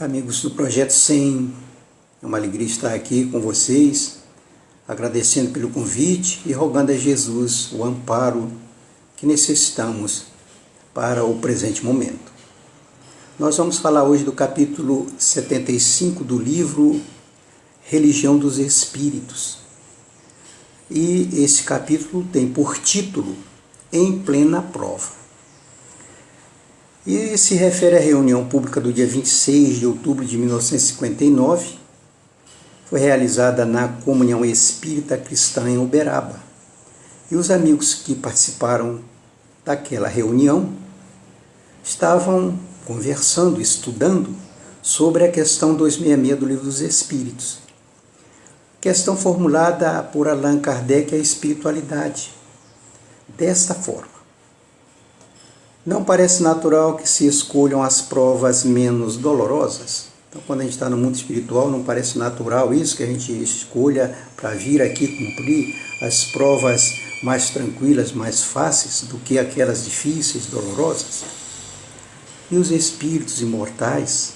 Amigos do Projeto 100, é uma alegria estar aqui com vocês, agradecendo pelo convite e rogando a Jesus o amparo que necessitamos para o presente momento. Nós vamos falar hoje do capítulo 75 do livro Religião dos Espíritos. E esse capítulo tem por título Em Plena Prova. E se refere à reunião pública do dia 26 de outubro de 1959, foi realizada na Comunhão Espírita Cristã em Uberaba. E os amigos que participaram daquela reunião estavam conversando, estudando sobre a questão 266 do Livro dos Espíritos. Questão formulada por Allan Kardec, a espiritualidade, desta forma. Não parece natural que se escolham as provas menos dolorosas? Então, quando a gente está no mundo espiritual, não parece natural isso, que a gente escolha para vir aqui cumprir as provas mais tranquilas, mais fáceis do que aquelas difíceis, dolorosas? E os espíritos imortais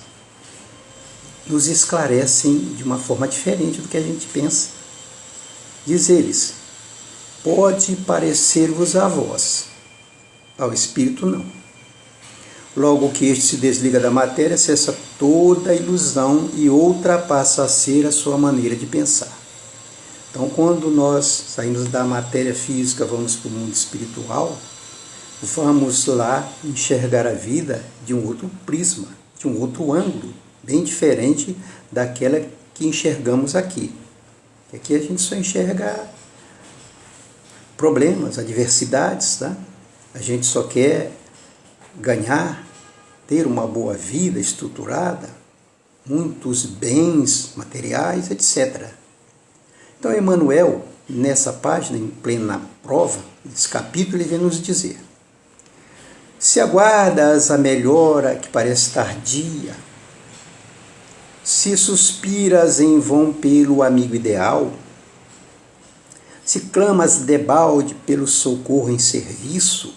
nos esclarecem de uma forma diferente do que a gente pensa. Diz eles: pode parecer-vos a vós, ao espírito não. Logo que este se desliga da matéria, cessa toda a ilusão e outra passa a ser a sua maneira de pensar. Então, quando nós saímos da matéria física, vamos para o mundo espiritual, vamos lá enxergar a vida de um outro prisma, de um outro ângulo, bem diferente daquela que enxergamos aqui. Aqui a gente só enxerga problemas, adversidades, tá? A gente só quer ganhar, ter uma boa vida estruturada, muitos bens materiais, etc. Então, Emmanuel, nessa página, em plena prova, nesse capítulo, ele vem nos dizer: se aguardas a melhora que parece tardia, se suspiras em vão pelo amigo ideal, se clamas debalde pelo socorro em serviço,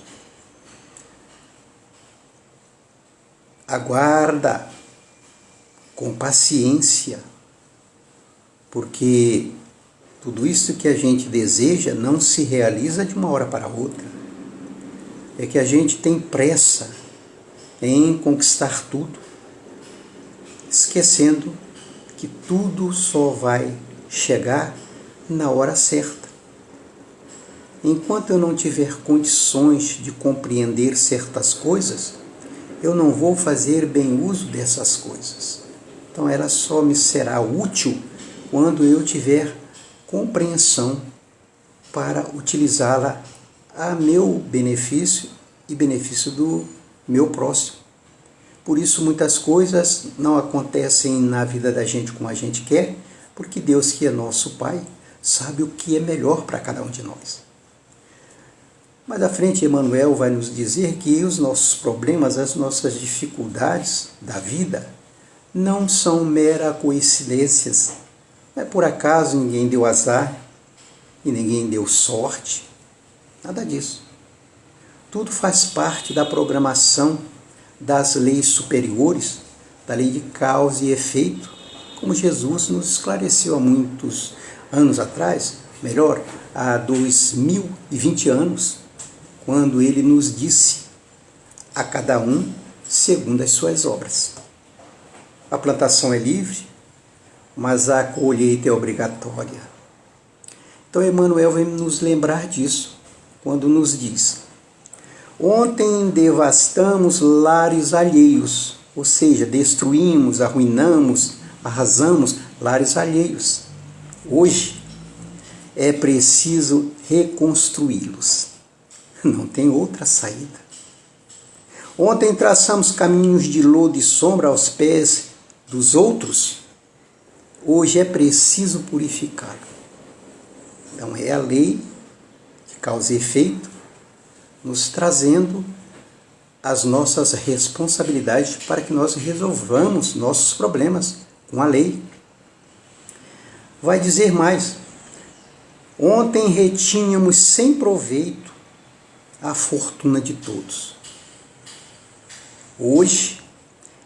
aguarda com paciência, porque tudo isso que a gente deseja não se realiza de uma hora para outra. É que a gente tem pressa em conquistar tudo, esquecendo que tudo só vai chegar na hora certa. Enquanto eu não tiver condições de compreender certas coisas, eu não vou fazer bem uso dessas coisas. Então ela só me será útil quando eu tiver compreensão para utilizá-la a meu benefício e benefício do meu próximo. Por isso muitas coisas não acontecem na vida da gente como a gente quer, porque Deus, que é nosso Pai, sabe o que é melhor para cada um de nós. Mais à frente, Emmanuel vai nos dizer que os nossos problemas, as nossas dificuldades da vida, não são mera coincidências. Não é por acaso ninguém deu azar e ninguém deu sorte. Nada disso. Tudo faz parte da programação das leis superiores, da lei de causa e efeito, como Jesus nos esclareceu há muitos anos atrás, melhor, há 2020 anos, quando ele nos disse: a cada um segundo as suas obras. A plantação é livre, mas a colheita é obrigatória. Então Emmanuel vem nos lembrar disso, quando nos diz: ontem devastamos lares alheios, ou seja, destruímos, arruinamos, arrasamos lares alheios. Hoje é preciso reconstruí-los. Não tem outra saída. Ontem traçamos caminhos de lodo e sombra aos pés dos outros. Hoje é preciso purificá-lo. Então é a lei de causa e efeito, nos trazendo as nossas responsabilidades para que nós resolvamos nossos problemas com a lei. Vai dizer mais: ontem retínhamos sem proveito a fortuna de todos. Hoje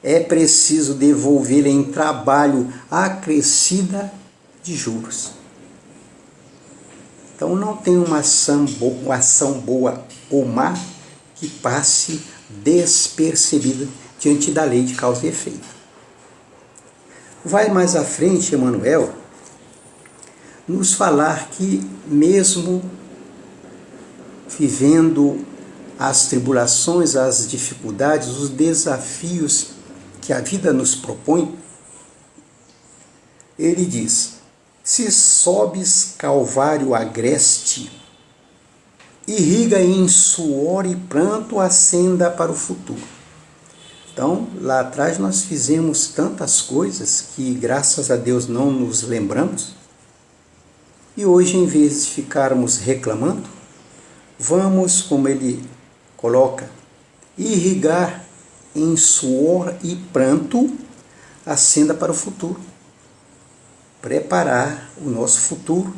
é preciso devolvê-la em trabalho acrescida de juros. Então não tem uma ação boa ou má que passe despercebida diante da lei de causa e efeito. Vai mais à frente, Emmanuel, nos falar que mesmo vivendo as tribulações, as dificuldades, os desafios que a vida nos propõe, ele diz: se sobes calvário agreste, irriga em suor e pranto a senda para o futuro. Então, lá atrás nós fizemos tantas coisas que, graças a Deus, não nos lembramos. E hoje, em vez de ficarmos reclamando, vamos, como ele coloca, irrigar em suor e pranto a senda para o futuro. Preparar o nosso futuro,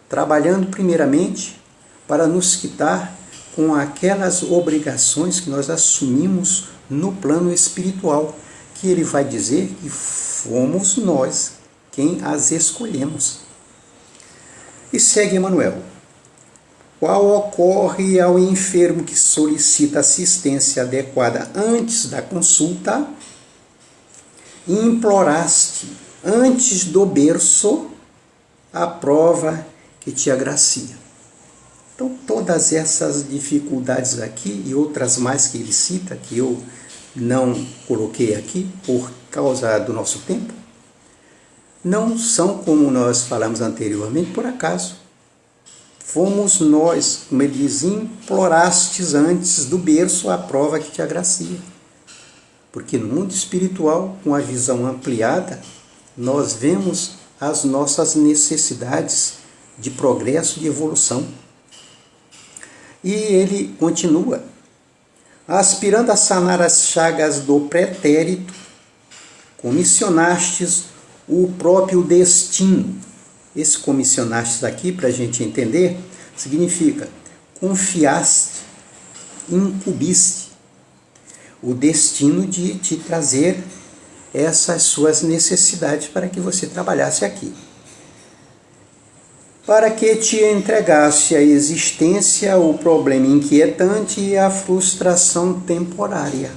trabalhando primeiramente para nos quitar com aquelas obrigações que nós assumimos no plano espiritual, que ele vai dizer que fomos nós quem as escolhemos. E segue Emmanuel: qual ocorre ao enfermo que solicita assistência adequada antes da consulta, imploraste antes do berço a prova que te agracia. Então, todas essas dificuldades aqui e outras mais que ele cita, que eu não coloquei aqui por causa do nosso tempo, não são, como nós falamos anteriormente, por acaso. Fomos nós, como ele diz, implorastes antes do berço a prova que te agracia. Porque no mundo espiritual, com a visão ampliada, nós vemos as nossas necessidades de progresso, de evolução. E ele continua: aspirando a sanar as chagas do pretérito, comissionastes o próprio destino. Esse comissionastes aqui, para a gente entender, significa confiaste, incumbiste o destino de te trazer essas suas necessidades para que você trabalhasse aqui. Para que te entregasse à existência o problema inquietante e a frustração temporária,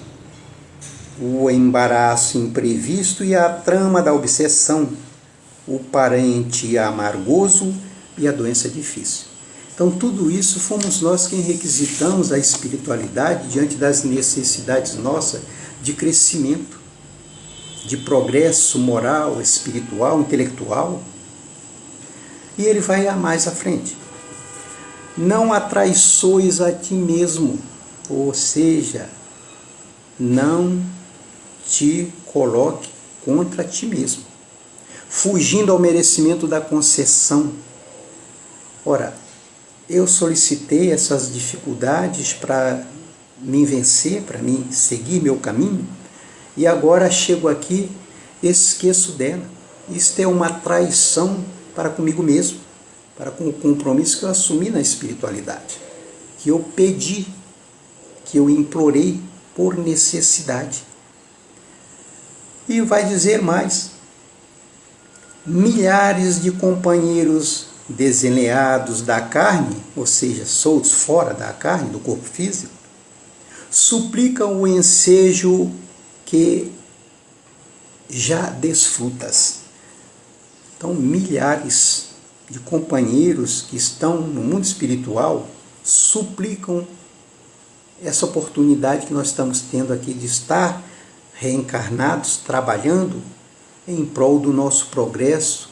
o embaraço imprevisto e a trama da obsessão, o parente amargoso e a doença difícil. Então, tudo isso fomos nós quem requisitamos a espiritualidade diante das necessidades nossas de crescimento, de progresso moral, espiritual, intelectual. E ele vai mais à frente: não atraiçoes a ti mesmo, ou seja, não te coloque contra ti mesmo, fugindo ao merecimento da concessão. Ora, eu solicitei essas dificuldades para me vencer, para me seguir meu caminho, e agora chego aqui, esqueço dela. Isto é uma traição para comigo mesmo, para com o compromisso que eu assumi na espiritualidade, que eu pedi, que eu implorei por necessidade. E vai dizer mais: milhares de companheiros desenleados da carne, ou seja, soltos fora da carne, do corpo físico, suplicam o ensejo que já desfrutas. Então, milhares de companheiros que estão no mundo espiritual suplicam essa oportunidade que nós estamos tendo aqui de estar reencarnados, trabalhando em prol do nosso progresso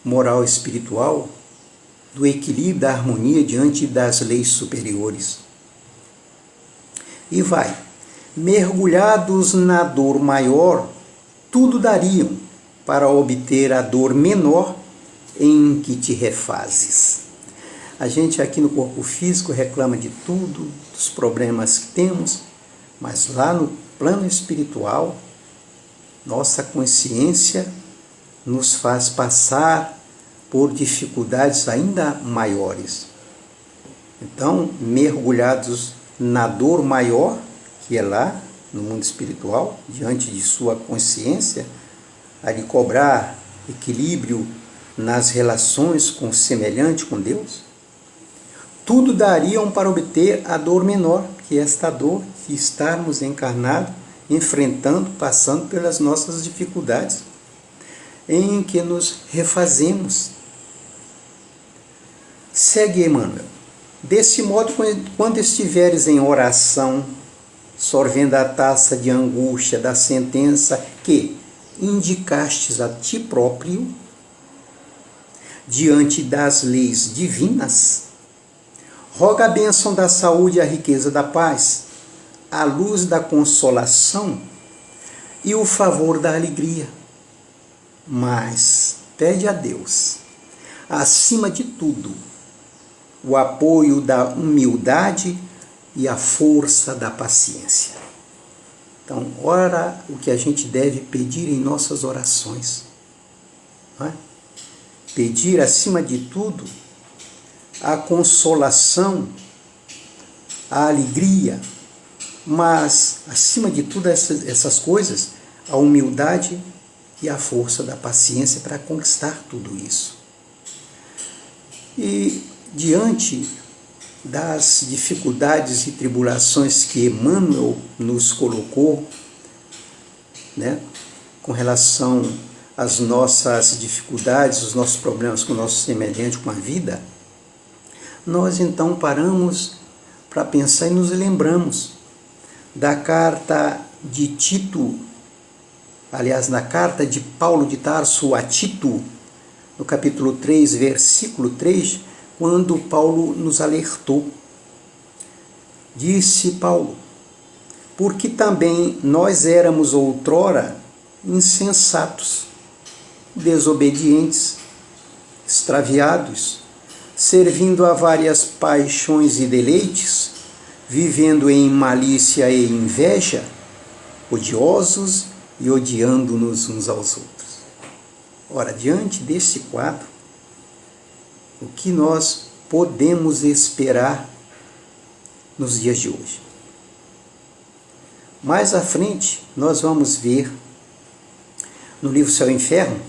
moral e espiritual, do equilíbrio, da harmonia diante das leis superiores. E vai: mergulhados na dor maior, tudo dariam para obter a dor menor em que te refazes. A gente aqui no corpo físico reclama de tudo, dos problemas que temos, mas lá no plano espiritual, nossa consciência nos faz passar por dificuldades ainda maiores. Então, mergulhados na dor maior, que é lá no mundo espiritual, diante de sua consciência, a lhe cobrar equilíbrio nas relações com o semelhante, com Deus, tudo dariam para obter a dor menor, que é esta dor que estarmos encarnados, enfrentando, passando pelas nossas dificuldades, em que nos refazemos. Segue Emmanuel. Desse modo, quando estiveres em oração, sorvendo a taça de angústia da sentença que indicastes a ti próprio, diante das leis divinas, roga a bênção da saúde e a riqueza da paz, a luz da consolação e o favor da alegria. Mas pede a Deus, acima de tudo, o apoio da humildade e a força da paciência. Então, ora o que a gente deve pedir em nossas orações. Não é? Pedir, acima de tudo, a consolação, a alegria, mas, acima de tudo essas coisas, a humildade e a força da paciência para conquistar tudo isso. E, diante das dificuldades e tribulações que Emmanuel nos colocou, né, com relação às nossas dificuldades, os nossos problemas com o nosso semelhante, com a vida, nós então paramos para pensar e nos lembramos da carta de Tito, aliás, na carta de Paulo de Tarso a Tito, no capítulo 3, versículo 3, quando Paulo nos alertou. Disse Paulo: porque também nós éramos outrora insensatos, desobedientes, extraviados, servindo a várias paixões e deleites, vivendo em malícia e inveja, odiosos e odiando-nos uns aos outros. Ora, diante deste quadro, o que nós podemos esperar nos dias de hoje? Mais à frente, nós vamos ver no livro Céu e Inferno,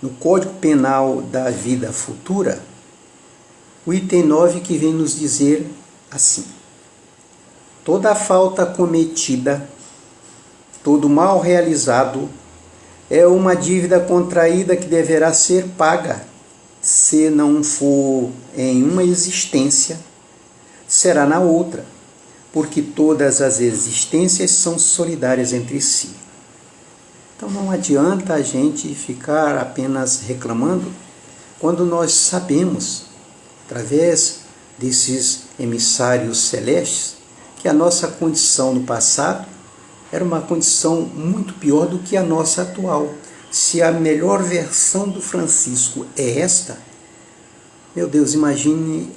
no Código Penal da Vida Futura, o item 9, que vem nos dizer assim: toda falta cometida, todo mal realizado, é uma dívida contraída que deverá ser paga. Se não for em uma existência, será na outra, porque todas as existências são solidárias entre si. Então não adianta a gente ficar apenas reclamando, quando nós sabemos, através desses emissários celestes, que a nossa condição no passado era uma condição muito pior do que a nossa atual. Se a melhor versão do Francisco é esta, meu Deus, imagine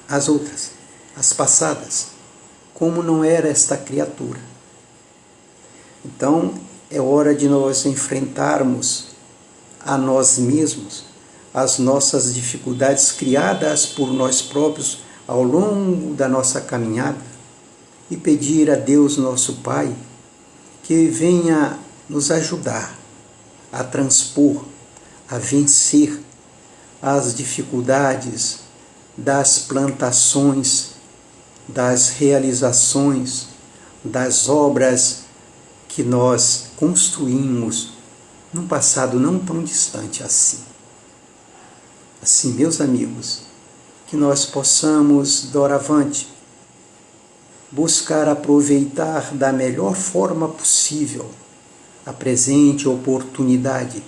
as outras, as passadas, como não era esta criatura. Então, é hora de nós enfrentarmos a nós mesmos, as nossas dificuldades criadas por nós próprios ao longo da nossa caminhada, e pedir a Deus, nosso Pai, que venha nos ajudar a transpor, a vencer as dificuldades das plantações, das realizações, das obras que nós construímos num passado não tão distante assim. Assim, meus amigos, que nós possamos, doravante, buscar aproveitar da melhor forma possível a presente oportunidade,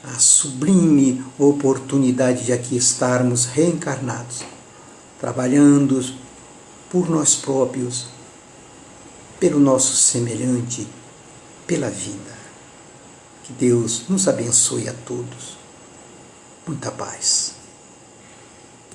a sublime oportunidade de aqui estarmos reencarnados, trabalhando por nós próprios, pelo nosso semelhante, pela vida. Que Deus nos abençoe a todos. Muita paz.